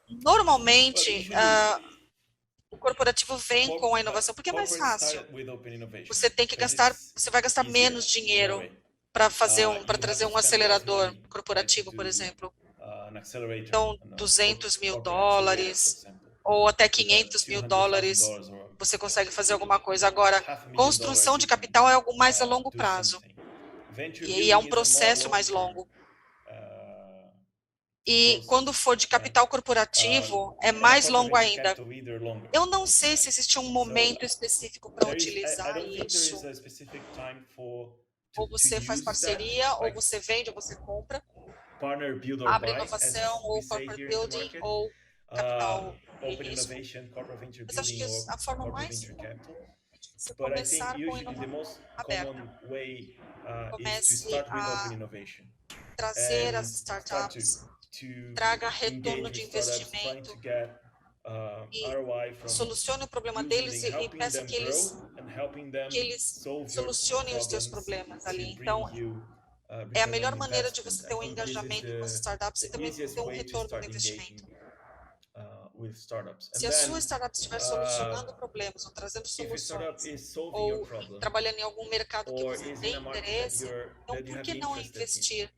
Normalmente, o corporativo vem com a inovação porque é mais fácil. Você tem que gastar, você vai gastar menos dinheiro para trazer um acelerador corporativo, por exemplo. Então, $200.000 ou até $500.000, você consegue fazer alguma coisa. Agora, construção de capital é algo mais a longo prazo e é um processo mais longo. E quando for de capital corporativo, é mais longo ainda. Eu não sei se existe um momento específico para utilizar isso. Ou você faz parceria, ou você vende, ou você compra. Abre inovação, ou corporate building, ou capital e risco. Mas acho que a forma mais comum é você começar com inovação aberta. Comece a trazer as startups, traga retorno de investimento e solucione o problema deles e peça que eles solucionem os seus problemas ali. Então, é a melhor maneira de você ter um engajamento com as startups e também ter um retorno do investimento. Se a sua startup estiver solucionando problemas ou trazendo soluções ou trabalhando em algum mercado que você tem interesse, então por que não investir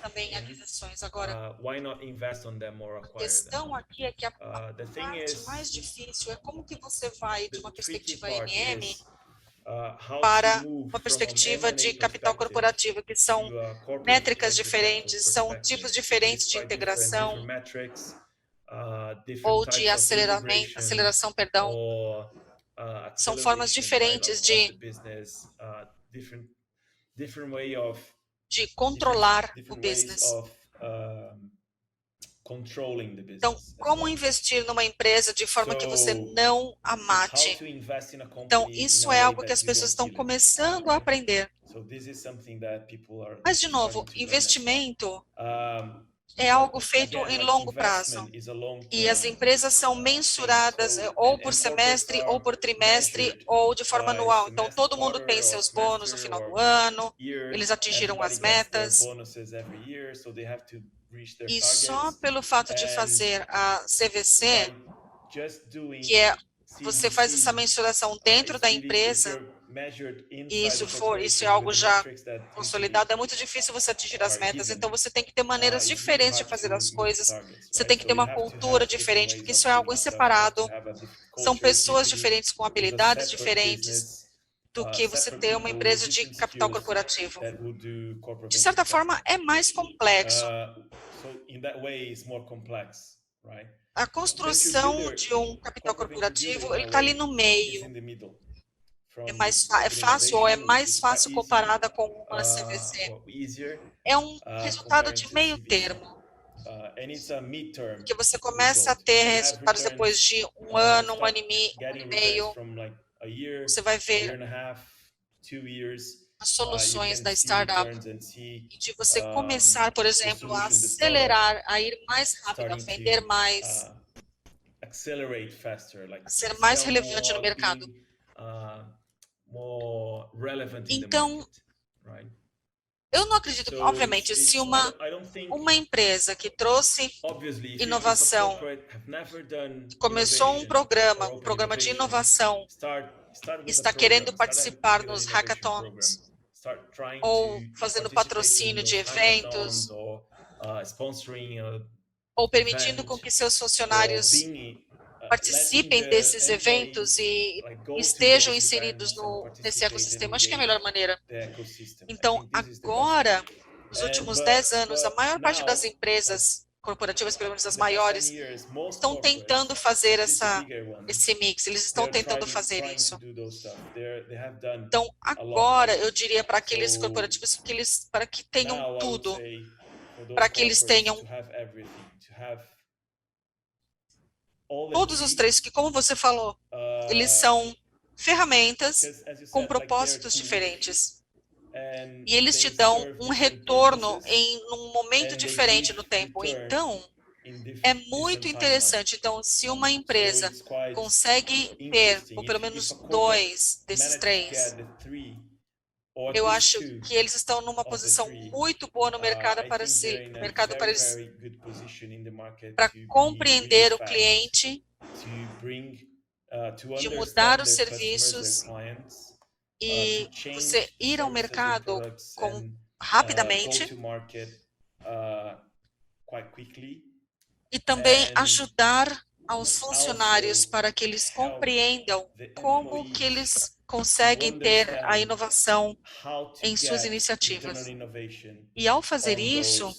também em aquisições? Agora, a questão aqui é que a parte mais difícil é como que você vai de uma perspectiva MM para uma perspectiva de capital corporativo, que são métricas diferentes, são tipos diferentes de integração ou de aceleração, perdão. São formas diferentes de controlar o business. Então, como investir numa empresa de forma que você não a mate? Então, isso é algo que as pessoas estão começando a aprender. Mas, de novo, investimento é algo feito em longo prazo. E as empresas são mensuradas ou por semestre, ou por trimestre, ou de forma anual. Então, todo mundo tem seus bônus no final do ano, eles atingiram as metas. E só pelo fato de fazer a CVC, que é você faz essa mensuração dentro da empresa, e isso é algo já consolidado, é muito difícil você atingir as metas, então você tem que ter maneiras diferentes de fazer as coisas, você tem que ter uma cultura diferente, porque isso é algo separado, são pessoas diferentes com habilidades diferentes do que você ter uma empresa de capital corporativo. De certa forma, é mais complexo. A construção de um capital corporativo, ele está ali no meio. É fácil ou é mais fácil comparada com uma CVC. É um resultado de meio termo. Porque você começa a ter resultados depois de um ano e meio. Você vai ver as soluções da startup e de você começar, por exemplo, a acelerar, a ir mais rápido, a vender mais, a ser mais relevante no mercado. Então, eu não acredito, obviamente, se uma empresa que trouxe inovação, começou um programa de inovação, está querendo participar nos hackathons, ou fazendo patrocínio de eventos, ou permitindo com que seus funcionários participem desses eventos e estejam inseridos nesse ecossistema. Acho que é a melhor maneira. Então, agora, nos últimos 10 anos, a maior parte das empresas corporativas, pelo menos as maiores, estão tentando fazer esse mix, eles estão tentando fazer isso. Então, agora, eu diria para aqueles corporativos para que tenham tudo, para que eles tenham todos os três, que, como você falou, eles são ferramentas com propósitos diferentes. E eles te dão um retorno em um momento diferente no tempo. Então, é muito interessante. Então, se uma empresa consegue ter, ou pelo menos 2 desses 3, eu acho que eles estão numa posição muito boa no mercado para compreender o cliente, de mudar os serviços e você ir ao mercado rapidamente e também ajudar aos funcionários para que eles compreendam como que eles conseguem ter a inovação em suas iniciativas. E ao fazer isso,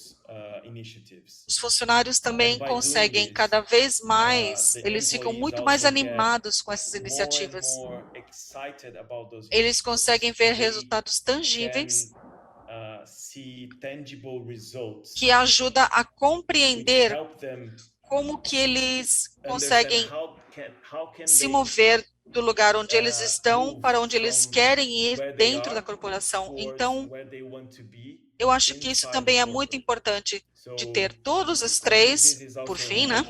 os funcionários também conseguem cada vez mais, eles ficam muito mais animados com essas iniciativas. Eles conseguem ver resultados tangíveis que ajudam a compreender como que eles conseguem se mover do lugar onde eles estão para onde eles querem ir dentro da corporação. Então, eu acho que isso também é muito importante, de ter todos os 3, por fim, né?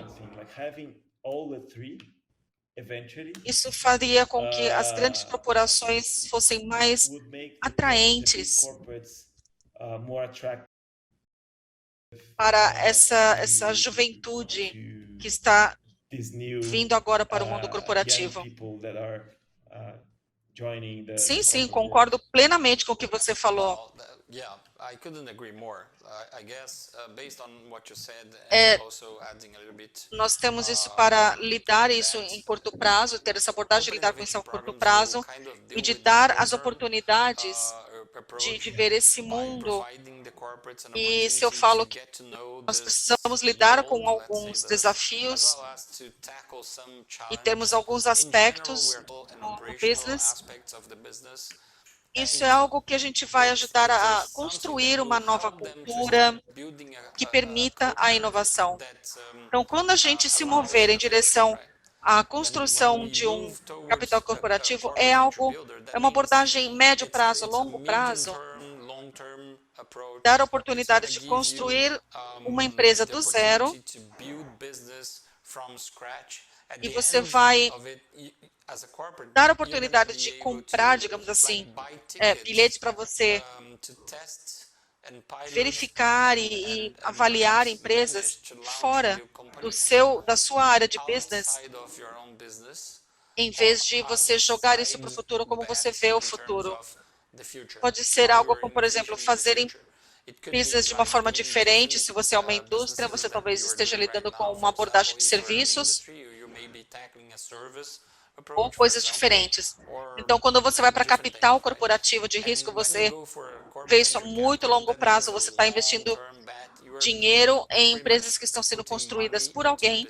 Isso faria com que as grandes corporações fossem mais atraentes para essa juventude que está vindo agora para o mundo corporativo. Sim, sim, concordo plenamente com o que você falou. I couldn't agree more. I guess based on what you said and also adding a little bit. Nós temos isso para lidar isso em curto prazo, ter essa abordagem de lidar com isso a curto prazo e de dar as oportunidades de ver esse mundo. E se eu falo que nós precisamos lidar com alguns desafios e temos alguns aspectos no business, isso é algo que a gente vai ajudar a construir uma nova cultura que permita a inovação. Então, quando a gente se mover em direção à construção de um capital corporativo, é uma abordagem médio prazo, longo prazo, dar oportunidade de construir uma empresa do zero e você vai dar a oportunidade de comprar, digamos assim, bilhetes para você verificar e avaliar empresas fora da sua área de business, em vez de você jogar isso para o futuro como você vê o futuro. Pode ser algo como, por exemplo, fazerem business de uma forma diferente. Se você é uma indústria, você talvez esteja lidando com uma abordagem de serviços ou coisas diferentes. Então, quando você vai para capital corporativo de risco, você vê isso a muito longo prazo, você está investindo dinheiro em empresas que estão sendo construídas por alguém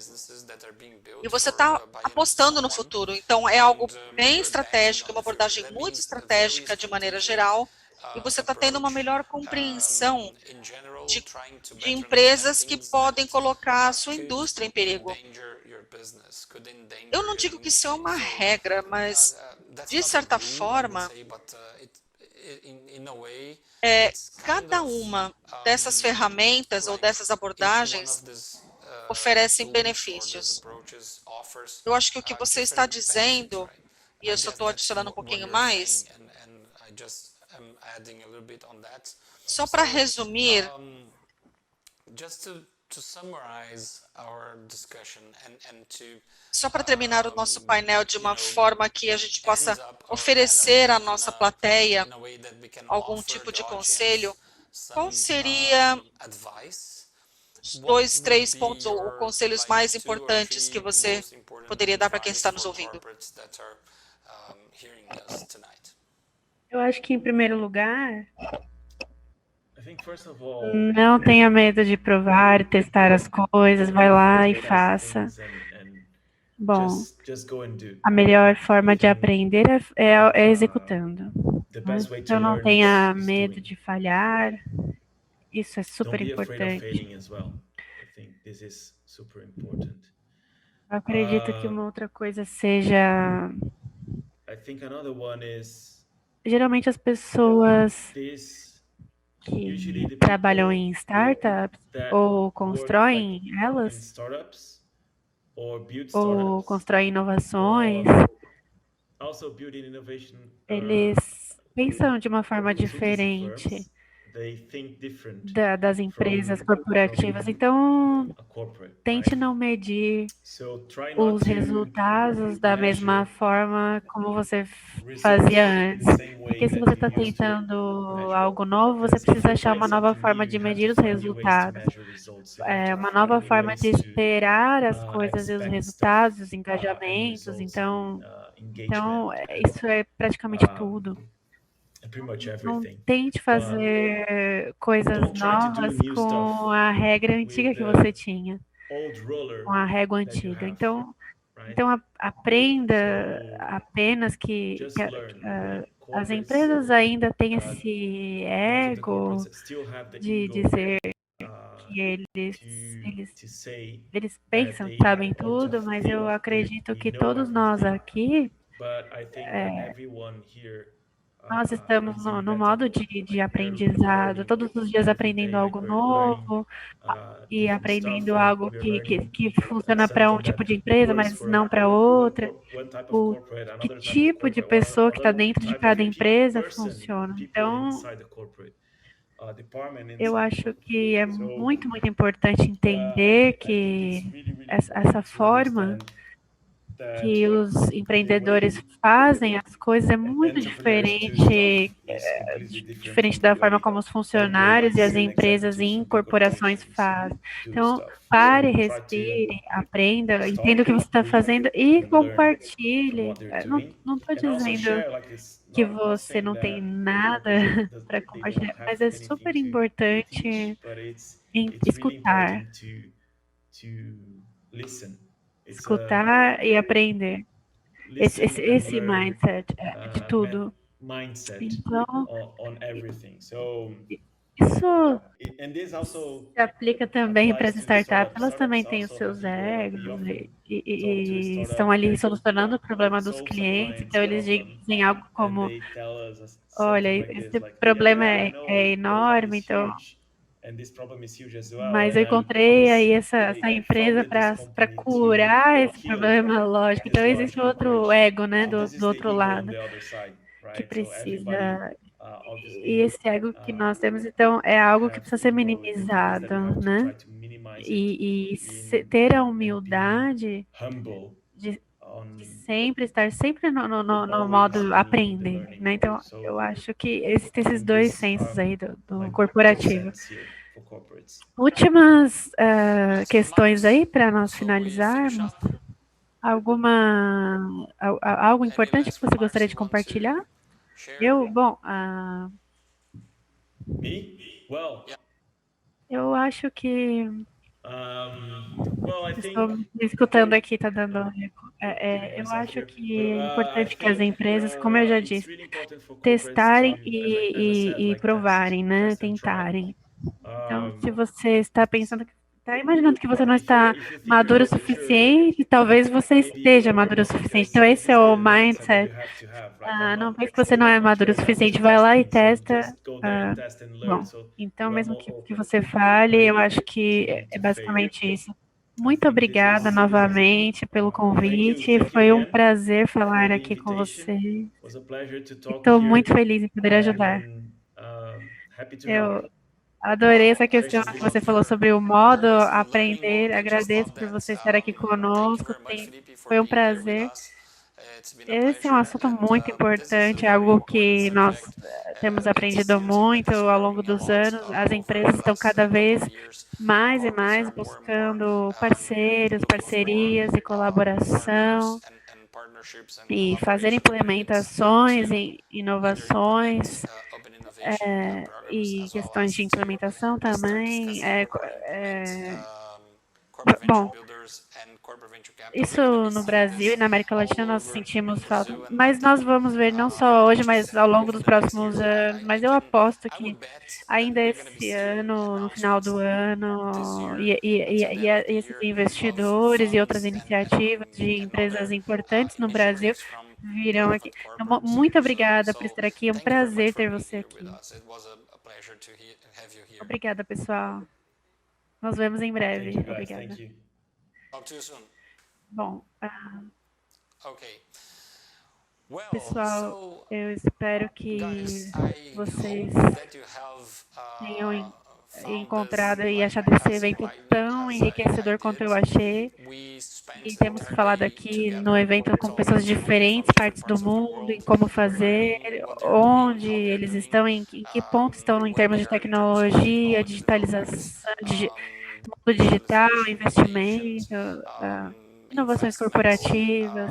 e você está apostando no futuro. Então, é algo bem estratégico, uma abordagem muito estratégica de maneira geral, e você está tendo uma melhor compreensão de empresas que podem colocar a sua indústria em perigo. Eu não digo que isso é uma regra, mas, de certa forma, cada uma dessas ferramentas ou dessas abordagens oferecem benefícios. Eu acho que o que você está dizendo, e eu só estou adicionando um pouquinho mais, só para resumir, Só para terminar o nosso painel de uma forma que a gente possa oferecer à nossa plateia algum tipo de conselho, qual seria os 2, 3 pontos ou conselhos mais importantes que você poderia dar para quem está nos ouvindo? Eu acho que, em primeiro lugar, não tenha medo de provar, testar as coisas, vai lá e faça. Bom, a melhor forma de aprender é executando, né? Então, não tenha medo de falhar, isso é super importante. Eu acredito que uma outra coisa seja... Geralmente as pessoas que trabalham em startups ou constroem elas, ou constroem inovações, eles pensam de uma forma diferente das empresas corporativas. Então, tente não medir os resultados da mesma forma como você fazia antes. Porque se você está tentando algo novo, você precisa achar uma nova forma de medir os resultados. Uma nova forma de esperar as coisas e os resultados, os engajamentos. Então isso é praticamente tudo. Não tente fazer coisas novas com a regra antiga que você tinha, com a régua antiga. Então aprenda apenas que as empresas ainda têm esse ego de dizer que eles pensam que sabem tudo, mas eu acredito que todos nós aqui, nós estamos no modo de aprendizado, todos os dias aprendendo algo novo e aprendendo algo que funciona para um tipo de empresa, mas não para outra. Que tipo de pessoa que está dentro de cada empresa funciona. Então, eu acho que é muito, muito importante entender que essa forma que os empreendedores fazem as coisas é muito diferente da forma como os funcionários e as empresas e corporações fazem. Então, pare, respire, aprenda, entenda o que você está fazendo e compartilhe. Não estou dizendo que você não tem nada para compartilhar, mas é super importante escutar e aprender. Esse mindset de tudo. Então, isso se aplica também para as startups. Elas também têm os seus egos e estão ali solucionando o problema dos clientes. Então, eles dizem algo como: olha, esse problema é enorme, então... Mas eu encontrei aí essa empresa para curar esse problema, lógico. Então, existe outro ego, né, do outro lado, que precisa... E esse ego que nós temos, então, é algo que precisa ser minimizado, né? E ter a humildade de sempre estar no modo aprender, né? Então, eu acho que existem esses dois sensos aí do corporativo. Últimas questões aí para nós finalizarmos. Algo importante que você gostaria de compartilhar? Eu acho que estou me escutando aqui, está dando eco. Eu acho que é importante que as empresas, como eu já disse, testarem e provarem, né? Tentarem. Então, se você está pensando, está imaginando que você não está maduro o suficiente, talvez você esteja maduro o suficiente. Então, esse é o mindset. Não pense que você não é maduro o suficiente, vai lá e testa. Bom, então, mesmo que você fale, eu acho que é basicamente isso. Muito obrigada novamente pelo convite. Foi um prazer falar aqui com você. Estou muito feliz em poder ajudar. Adorei essa questão que você falou sobre o modo aprender. Agradeço por você estar aqui conosco. Foi um prazer. Esse é um assunto muito importante, algo que nós temos aprendido muito ao longo dos anos. As empresas estão cada vez mais e mais buscando parceiros, parcerias e colaboração e fazer implementações e inovações e questões de implementação também. Bom, isso no Brasil e na América Latina nós sentimos falta, mas nós vamos ver não só hoje, mas ao longo dos próximos anos. Mas eu aposto que ainda esse ano, no final do ano, e esses investidores e outras iniciativas de empresas importantes no Brasil virão aqui. Então, muito obrigada por estar aqui, é um prazer ter você aqui. Obrigada, pessoal. Nos vemos em breve. Obrigada. Bom, pessoal, eu espero que vocês tenham encontrado e achado esse evento tão enriquecedor quanto eu achei. E temos falado aqui no evento com pessoas de diferentes partes do mundo, em como fazer, onde eles estão, em que ponto estão em termos de tecnologia, digitalização, mundo digital, investimento, inovações corporativas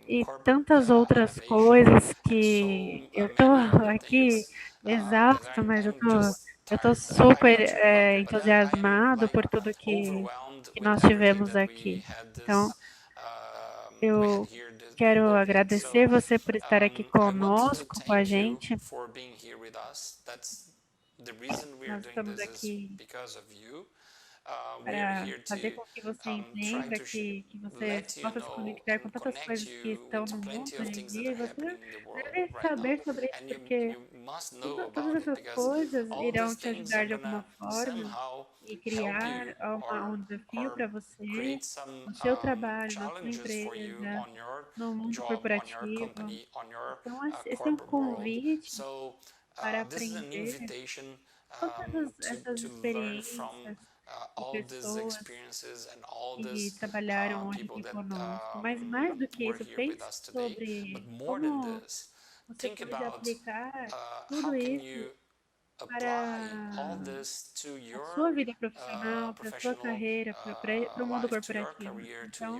e tantas outras coisas que eu estou aqui exausta, mas eu tô super entusiasmado por tudo que nós tivemos aqui. Então, eu quero agradecer você por estar aqui conosco, com a gente. Nós estamos aqui para fazer com que você entenda que você possa se conectar com tantas coisas que estão no mundo hoje em dia, e você deve saber sobre isso, porque todas essas coisas irão te ajudar de alguma forma e criar um desafio para você, no seu trabalho, na sua empresa, no mundo corporativo. Então, esse é um convite para aprender todas essas experiências de pessoas que trabalharam hoje aqui conosco. Mas mais do que isso, pense sobre como você pode aplicar tudo isso para a sua vida profissional, para a sua carreira, para o mundo corporativo. Então,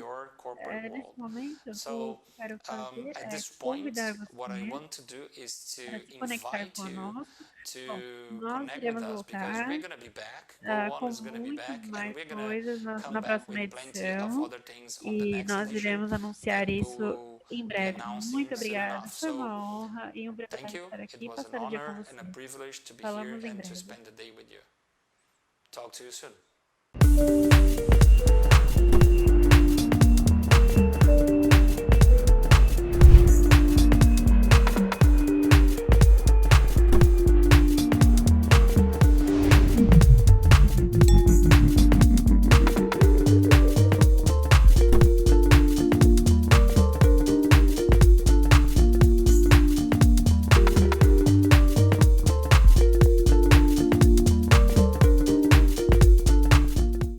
nesse momento, o que eu quero fazer é convidar você para se conectar conosco. Bom, nós iremos voltar com muitas mais coisas na próxima edição e nós iremos anunciar isso em breve. Muito obrigada, foi uma honra e um privilégio estar aqui e passar o dia com você. Falamos em breve. Talk to you soon.